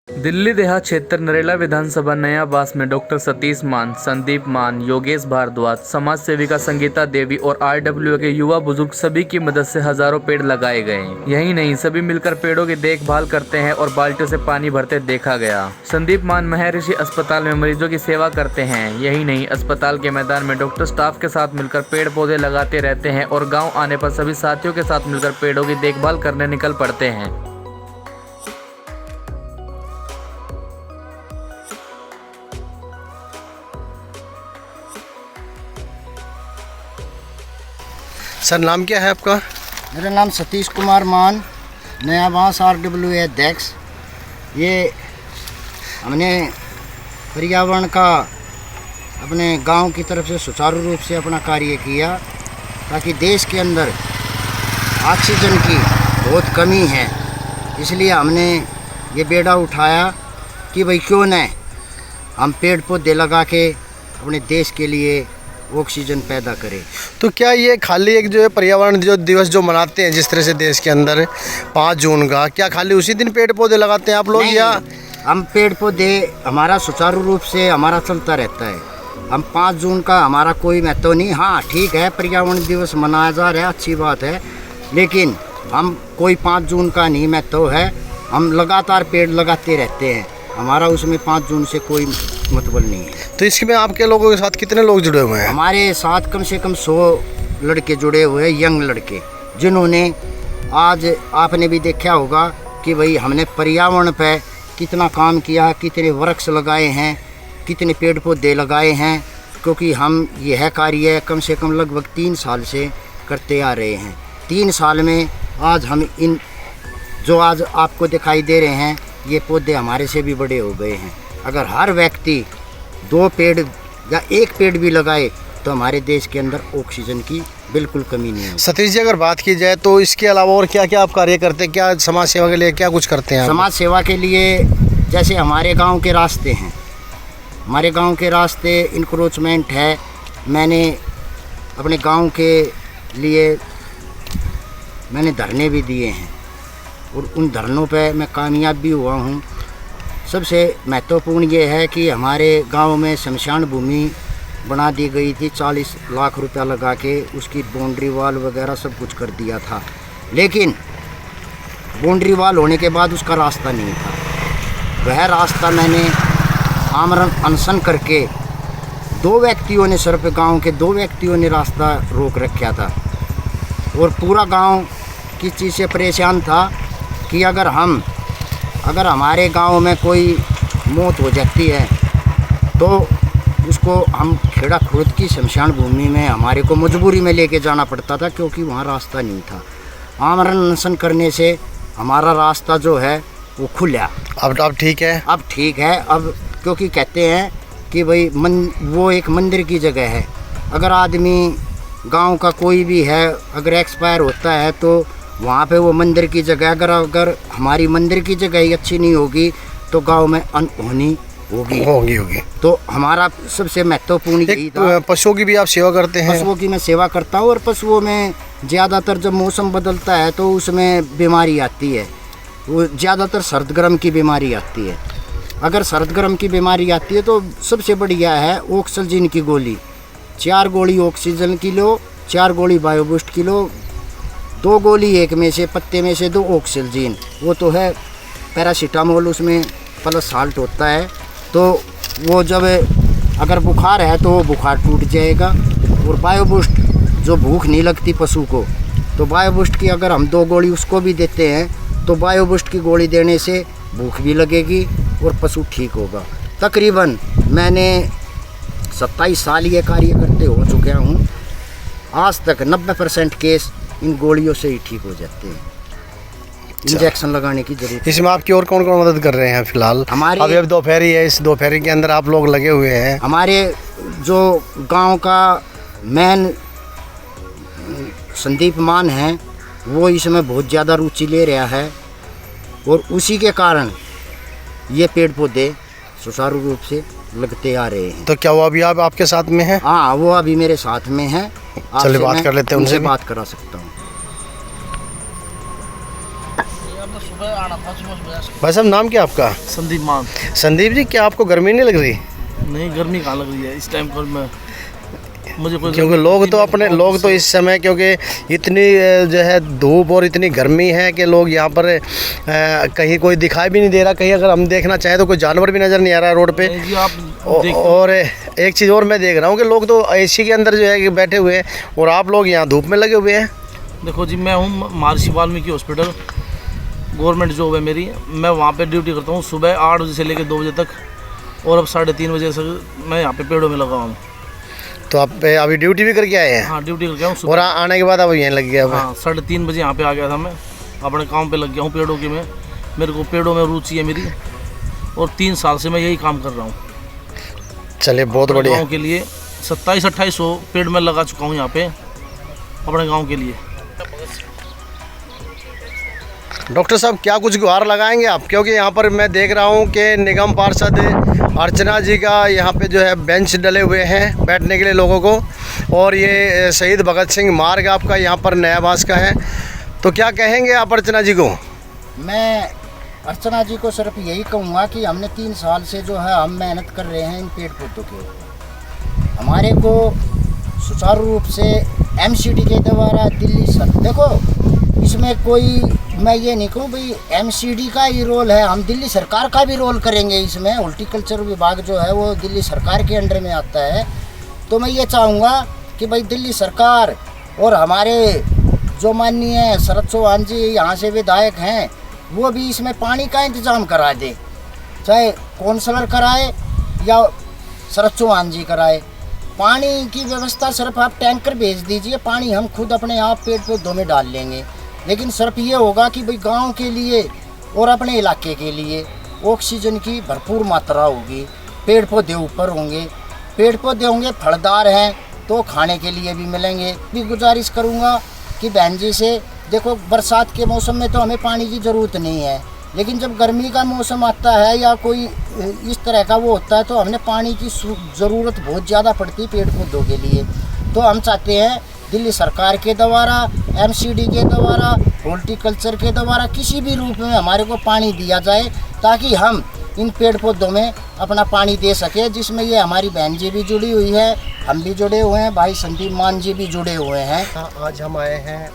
दिल्ली देहात क्षेत्र नरेला विधानसभा नया बास में डॉक्टर सतीश मान, संदीप मान, योगेश भारद्वाज, समाज सेविका संगीता देवी और आरडब्ल्यू के युवा बुजुर्ग सभी की मदद से हजारों पेड़ लगाए गए। यही नहीं, सभी मिलकर पेड़ों की देखभाल करते हैं और बाल्टियों से पानी भरते देखा गया। संदीप मान महर्षि अस्पताल में मरीजों की सेवा करते हैं। यही नहीं, अस्पताल के मैदान में डॉक्टर स्टाफ के साथ मिलकर पेड़ पौधे लगाते रहते हैं और गाँव आने पर सभी साथियों के साथ मिलकर पेड़ों की देखभाल करने निकल पड़ते हैं। सर, नाम क्या है आपका? मेरा नाम सतीश कुमार मान, नया बास RWA अध्यक्ष। ये हमने पर्यावरण का अपने गांव की तरफ से सुचारू रूप से अपना कार्य किया, ताकि देश के अंदर ऑक्सीजन की बहुत कमी है। इसलिए हमने ये बेड़ा उठाया कि भाई क्यों न हम पेड़ पौधे लगा के अपने देश के लिए ऑक्सीजन पैदा करें। तो क्या ये खाली एक जो है पर्यावरण जो दिवस जो मनाते हैं जिस तरह से देश के अंदर 5 जून का, क्या खाली उसी दिन पेड़ पौधे लगाते हैं आप लोग? या हम पेड़ पौधे हमारा सुचारू रूप से हमारा चलता रहता है। हम 5 जून का हमारा कोई महत्व नहीं। हाँ ठीक है, पर्यावरण दिवस मनाया जा रहा है, अच्छी बात है, लेकिन हम कोई 5 जून का नहीं महत्व है। हम लगातार पेड़ लगाते रहते हैं, हमारा उसमें 5 जून से कोई मतलब नहीं है। तो इसमें आपके लोगों के साथ कितने लोग जुड़े हुए हैं? हमारे साथ कम से कम 100 लड़के जुड़े हुए हैं, यंग लड़के, जिन्होंने आज आपने भी देखा होगा कि भाई हमने पर्यावरण पे कितना काम किया, कितने वृक्ष लगाए हैं, कितने पेड़ पौधे लगाए हैं। क्योंकि हम यह कार्य कम से कम लगभग 3 साल से करते आ रहे हैं। 3 साल में आज हम इन जो आज आपको दिखाई दे रहे हैं, ये पौधे हमारे से भी बड़े हो गए हैं। अगर हर व्यक्ति 2 पेड़ या 1 पेड़ भी लगाए तो हमारे देश के अंदर ऑक्सीजन की बिल्कुल कमी नहीं है। सतीश जी, अगर बात की जाए तो इसके अलावा और क्या क्या आप कार्य करते हैं? क्या समाज सेवा के लिए क्या कुछ करते हैं? समाज सेवा के लिए जैसे हमारे गांव के रास्ते हैं, हमारे गांव के रास्ते इंक्रोचमेंट है। मैंने अपने गांव के लिए मैंने धरने भी दिए हैं और उन धरनों पे मैं कामयाब भी हुआ हूँ। सबसे महत्वपूर्ण ये है कि हमारे गांव में शमशान भूमि बना दी गई थी, 40 लाख रुपया लगा के उसकी बाउंड्री वॉल वगैरह सब कुछ कर दिया था, लेकिन बाउंड्री वॉल होने के बाद उसका रास्ता नहीं था। वह रास्ता मैंने आमरण अनशन करके 2 व्यक्तियों ने, सिर्फ गांव के 2 व्यक्तियों ने रास्ता रोक रखा था और पूरा गांव किस चीज़ से परेशान था कि अगर हमारे गांव में कोई मौत हो जाती है तो उसको हम खेड़ा खुर्द की शमशान भूमि में हमारे को मजबूरी में लेके जाना पड़ता था, क्योंकि वहाँ रास्ता नहीं था। आमरण अनशन करने से हमारा रास्ता जो है वो खुला। अब ठीक है? अब ठीक है। अब क्योंकि कहते हैं कि भाई वो एक मंदिर की जगह है। अगर आदमी गांव का कोई भी है अगर एक्सपायर होता है तो वहाँ पे वो मंदिर की जगह, अगर हमारी मंदिर की जगह ही अच्छी नहीं होगी तो गांव में अनहोनी होगी। तो हमारा सबसे महत्वपूर्ण यही था। पशुओं की भी आप सेवा करते हैं? पशुओं की मैं सेवा करता हूँ और पशुओं में ज़्यादातर जब मौसम बदलता है तो उसमें बीमारी आती है। वो ज़्यादातर सर्द गर्म की बीमारी आती है। अगर सर्द गर्म की बीमारी आती है तो सबसे बढ़िया है ऑक्सीजन की गोली। 4 गोली ऑक्सीजन की लो, 4 गोली बायोबूस्ट की लो, 2 गोली एक में से पत्ते में से 2 ऑक्सीजन, वो तो है पैरासीटामोल, उसमें प्लस साल्ट होता है। तो वो जब अगर बुखार है तो वो बुखार टूट जाएगा। और बायोबूस्ट जो भूख नहीं लगती पशु को, तो बायोबूस्ट की अगर हम 2 गोली उसको भी देते हैं तो बायोबूस्ट की गोली देने से भूख भी लगेगी और पशु ठीक होगा। तकरीबन मैंने 27 साल ये कार्य करते हो चुका हूँ। आज तक 90% केस इन गोलियों से ही ठीक हो जाते हैं। इंजेक्शन लगाने की जरूरत। इसमें आपकी और कौन कौन मदद कर रहे हैं फिलहाल? हमारे अभी दोपहरी है, इस दोपहरी के अंदर आप लोग लगे हुए हैं। हमारे जो गांव का मेन संदीप मान है वो इसमें बहुत ज़्यादा रुचि ले रहा है और उसी के कारण ये पेड़ पौधे सुचारू रूप से लगते आ रहे हैं। तो क्या वो अभी आप आपके साथ में हैं? हाँ, वो अभी मेरे साथ में है। चलिए बात कर लेते हैं, उनसे बात करा सकता हूँ। सुबह आना था, सुबह भाई साहब नाम क्या आपका? संदीप मान। संदीप जी, क्या आपको गर्मी नहीं लग रही? नहीं, गर्मी कहाँ लग रही है इस टाइम पर मुझे कोई, क्योंकि लोग तो इस समय क्योंकि इतनी जो है धूप और इतनी गर्मी है कि लोग यहाँ पर कहीं कोई दिखाई भी नहीं दे रहा, कहीं अगर हम देखना चाहें तो कोई जानवर भी नज़र नहीं आ रहा है रोड पे। नहीं जी, आप और एक चीज़ और मैं देख रहा हूँ कि लोग तो एसी के अंदर जो है कि बैठे हुए हैं और आप लोग यहाँ धूप में लगे हुए हैं। देखो जी, मैं हूँ महर्षि वाल्मीकि हॉस्पिटल, गवर्नमेंट जॉब है मेरी। मैं वहाँ पे ड्यूटी करता हूँ सुबह 8 बजे से लेकर 2 बजे तक, और अब 3:30 बजे से मैं यहाँ पे पेड़ों में लगा हूँ। तो आप अभी ड्यूटी भी करके आए हैं? हाँ, ड्यूटी करके आऊँ और सुबह। आने के बाद अब यहीं लग गया? हाँ, 3:30 बजे यहाँ पे आ गया था मैं, अपने काम पे लग गया हूँ पेड़ों के में। मेरे को पेड़ों में रुचि है मेरी, और 3 साल से मैं यही काम कर रहा हूँ। चलिए, बहुत बढ़िया। गाँव के लिए 2700-2800 पेड़ मैं लगा चुका हूँ यहाँ पे अपने गाँव के लिए। डॉक्टर साहब, क्या कुछ गुहार लगाएंगे आप? क्योंकि यहाँ पर मैं देख रहा हूँ कि निगम पार्षद अर्चना जी का यहाँ पे जो है बेंच डले हुए हैं बैठने के लिए लोगों को, और ये शहीद भगत सिंह मार्ग आपका यहाँ पर नया बास का है। तो क्या कहेंगे आप अर्चना जी को? मैं अर्चना जी को सिर्फ यही कहूँगा कि हमने 3 साल से जो है हम मेहनत कर रहे हैं इन पेड़ पौधों के ऊपर। हमारे को सुचारू रूप से एमसीडी के द्वारा दिल्ली सर, देखो इसमें कोई, मैं ये नहीं कहूँ भाई एमसीडी का ही रोल है, हम दिल्ली सरकार का भी रोल करेंगे इसमें। हॉर्टिकल्चर विभाग जो है वो दिल्ली सरकार के अंडर में आता है। तो मैं ये चाहूँगा कि भाई दिल्ली सरकार और हमारे जो माननीय शरद चौहान जी यहाँ से विधायक हैं, वो भी इसमें पानी का इंतज़ाम करा दे, चाहे काउंसलर कराए या शरद चौहान जी कराए। पानी की व्यवस्था सिर्फ आप टैंकर भेज दीजिए, पानी हम खुद अपने आप पेड़ पौधों में डाल लेंगे। लेकिन सिर्फ ये होगा कि भाई गांव के लिए और अपने इलाके के लिए ऑक्सीजन की भरपूर मात्रा होगी, पेड़ पौधे ऊपर होंगे, पेड़ पौधे होंगे फलदार हैं तो खाने के लिए भी मिलेंगे। भी गुजारिश करूँगा कि बहन जी से, देखो बरसात के मौसम में तो हमें पानी की ज़रूरत नहीं है, लेकिन जब गर्मी का मौसम आता है या कोई इस तरह का वो होता है तो हमने पानी की ज़रूरत बहुत ज़्यादा पड़ती है पेड़ पौधों के लिए। तो हम चाहते हैं दिल्ली सरकार के द्वारा, एमसीडी के द्वारा, हॉर्टिकल्चर के द्वारा किसी भी रूप में हमारे को पानी दिया जाए, ताकि हम इन पेड़ पौधों में अपना पानी दे सके, जिसमें ये हमारी बहन जी भी जुड़ी हुई है, हम भी जुड़े हुए हैं, भाई संदीप मान जी भी जुड़े हुए हैं। आज हम आए हैं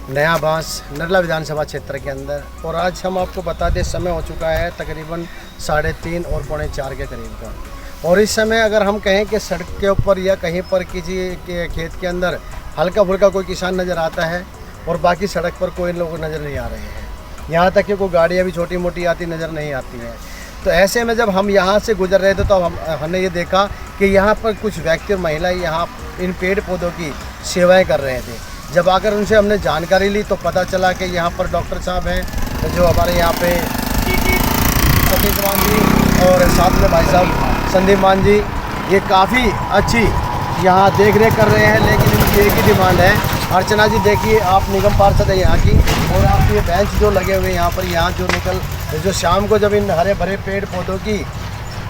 नया बांस नरला विधानसभा क्षेत्र के अंदर, और आज हम आपको बता दें समय हो चुका है तकरीबन 3:30 और 3:45 के करीब का। और इस समय अगर हम कहें कि सड़क के ऊपर या कहीं पर किसी के खेत के अंदर हल्का फुल्का कोई किसान नज़र आता है, और बाकी सड़क पर कोई लोग नज़र नहीं आ रहे हैं, यहाँ तक कि कोई गाड़ियाँ भी छोटी मोटी आती नज़र नहीं आती हैं। तो ऐसे में जब हम यहाँ से गुजर रहे थे तो हमने ये देखा कि यहाँ पर कुछ व्यक्ति और महिलाएं यहाँ इन पेड़ पौधों की सेवाएं कर रहे थे। जब आकर उनसे हमने जानकारी ली तो पता चला कि यहाँ पर डॉक्टर साहब हैं जो हमारे यहाँ पे सतीश मान जी और साथ में भाई साहब संदीप मान जी, ये काफ़ी अच्छी यहाँ देख रेख कर रहे हैं। लेकिन इनकी एक ही डिमांड है, अर्चना जी देखिए आप निगम पार्षद है यहाँ की, और आप ये बेंच जो लगे हुए हैं यहाँ पर, यहाँ जो शाम को जब इन हरे भरे पेड़ पौधों की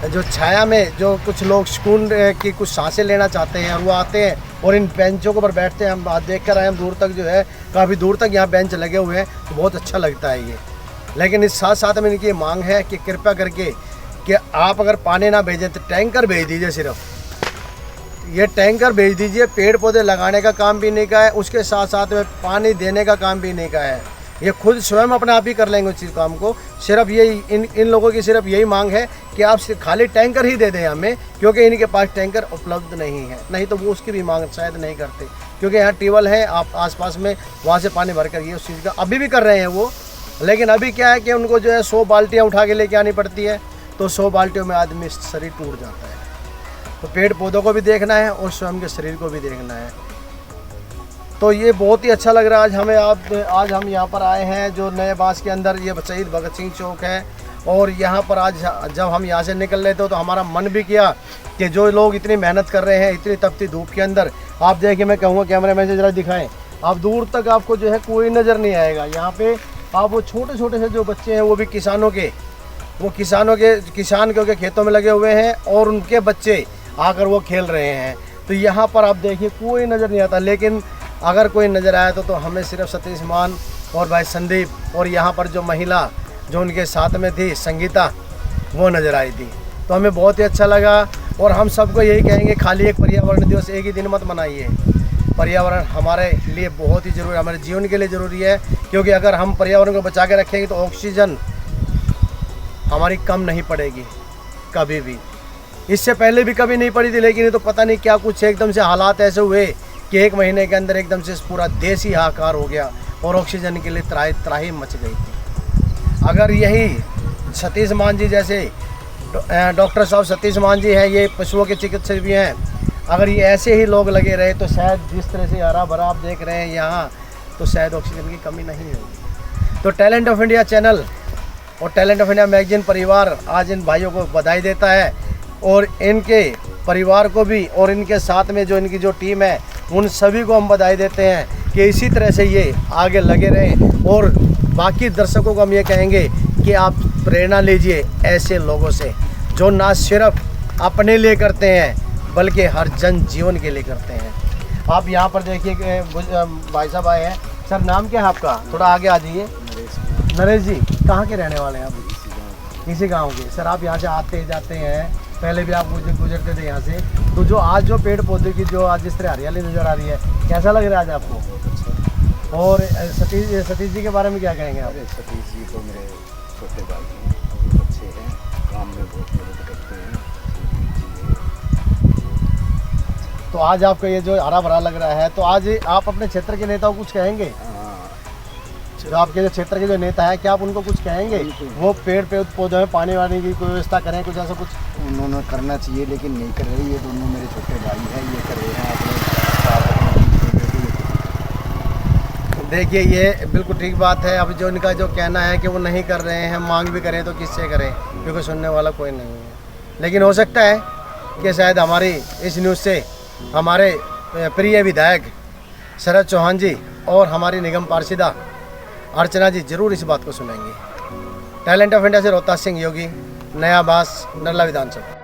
जो छाया में जो कुछ लोग सुकून की कुछ सांसें लेना चाहते हैं, और वो आते हैं और इन बेंचों के ऊपर बैठते हैं। हम देख कर आए हम दूर तक जो है काफ़ी दूर तक यहाँ बेंच लगे हुए हैं, तो बहुत अच्छा लगता है ये। लेकिन इस साथ साथ में इनकी मांग है कि कृपया करके कि आप अगर पानी ना भेजें तो टैंकर भेज दीजिए, सिर्फ ये टैंकर भेज दीजिए। पेड़ पौधे लगाने का काम भी नहीं का है, उसके साथ साथ में पानी देने का काम भी नहीं का है, ये खुद स्वयं अपने आप ही कर लेंगे उस चीज़ काम को। सिर्फ यही इन लोगों की सिर्फ यही मांग है कि आप खाली टैंकर ही दे दें हमें, क्योंकि इनके पास टैंकर उपलब्ध नहीं है, नहीं तो वो उसकी भी मांग शायद नहीं करते, क्योंकि यहाँ ट्यूबवेल है आप आसपास में, वहाँ से पानी भर कर ये उस चीज़ का अभी भी कर रहे हैं वो। लेकिन अभी क्या है कि उनको जो है 100 बाल्टियाँ उठा के लेके आनी पड़ती है, तो 100 बाल्टियों में आदमी शरीर टूट जाता है। तो पेड़ पौधों को भी देखना है और स्वयं के शरीर को भी देखना है। तो ये बहुत ही अच्छा लग रहा है आज हम यहाँ पर आए हैं जो नए बांस के अंदर, ये शहीद भगत सिंह चौक है। और यहाँ पर आज जब हम यहाँ से निकल रहे थे तो हमारा मन भी किया कि जो लोग इतनी मेहनत कर रहे हैं इतनी तपती धूप के अंदर, आप देखिए, मैं कहूँगा कैमरा मैन से जरा दिखाएं, आप दूर तक आपको जो है कोई नज़र नहीं आएगा। यहाँ पे आप वो छोटे छोटे से जो बच्चे हैं वो भी किसान क्योंकि खेतों में लगे हुए हैं, और उनके बच्चे आकर वो खेल रहे हैं। तो यहाँ पर आप देखिए कोई नज़र नहीं आता। लेकिन अगर कोई नज़र आया तो हमें सिर्फ सतीश मान और भाई संदीप और यहाँ पर जो महिला जो उनके साथ में थी संगीता, वो नज़र आई थी। तो हमें बहुत ही अच्छा लगा। और हम सबको यही कहेंगे, खाली एक पर्यावरण दिवस एक ही दिन मत मनाइए। पर्यावरण हमारे लिए बहुत ही ज़रूरी, हमारे जीवन के लिए ज़रूरी है, क्योंकि अगर हम पर्यावरण को बचा के रखेंगे तो ऑक्सीजन हमारी कम नहीं पड़ेगी कभी भी। इससे पहले भी कभी नहीं पड़ी थी, लेकिन ये तो पता नहीं क्या कुछ एकदम से हालात ऐसे हुए कि 1 महीने के अंदर एकदम से पूरा देश ही हाहाकार हो गया और ऑक्सीजन के लिए त्राही मच गई थी। अगर यही सतीश मान जी जैसे डॉक्टर साहब सतीश मान जी हैं, ये पशुओं के चिकित्सक भी हैं, अगर ये ऐसे ही लोग लगे रहे तो शायद जिस तरह से हरा भरा आप देख रहे हैं यहाँ, तो शायद ऑक्सीजन की कमी नहीं होगी। तो टैलेंट ऑफ इंडिया चैनल और टैलेंट ऑफ इंडिया मैगजीन परिवार आज इन भाइयों को बधाई देता है और इनके परिवार को भी, और इनके साथ में जो इनकी जो टीम है उन सभी को हम बधाई देते हैं कि इसी तरह से ये आगे लगे रहें। और बाकी दर्शकों को हम ये कहेंगे कि आप प्रेरणा लीजिए ऐसे लोगों से जो ना सिर्फ अपने लिए करते हैं बल्कि हर जन जीवन के लिए करते हैं। आप यहाँ पर देखिए कि भाई साहब आए हैं। सर नाम क्या है आपका? थोड़ा आगे आ जाइए। नरेश जी, कहाँ के रहने वाले हैं आप? इसी गांव के। सर आप यहाँ से आते जाते हैं, पहले भी आप गुजरते थे यहाँ से, तो जो आज जो पेड़ पौधे की जो आज जिस तरह हरियाली नज़र आ रही है, कैसा लग रहा है आज आपको? और सतीश जी के बारे में क्या कहेंगे आप? सतीश जी तो मेरे छोटे भाई हैं, बहुत अच्छे हैं, काम में बहुत मदद करते हैं। तो आज आपका ये जो हरा भरा लग रहा है, तो आज आप अपने क्षेत्र के नेताओं को कुछ कहेंगे? जो आपके जो क्षेत्र के जो नेता है, क्या आप उनको कुछ कहेंगे? वो पेड़ पौधों में पानी वानी की कोई व्यवस्था करें, कुछ ऐसा कुछ? उन्होंने करना चाहिए लेकिन नहीं कर रही। ये दोनों मेरे छोटे भाई हैं, ये कर रहे हैं अपने। देखिए ये बिल्कुल ठीक बात है। अब जो इनका जो कहना है कि वो नहीं कर रहे हैं, मांग भी करें तो किससे करें, क्योंकि सुनने वाला कोई नहीं है। लेकिन हो सकता है कि शायद हमारी इस न्यूज़ से हमारे प्रिय विधायक शरद चौहान जी और हमारी निगम पार्षदा अर्चना जी जरूर इस बात को सुनेंगे। टैलेंट ऑफ इंडिया से रोहतास सिंह योगी, नया बास, नरला विधानसभा।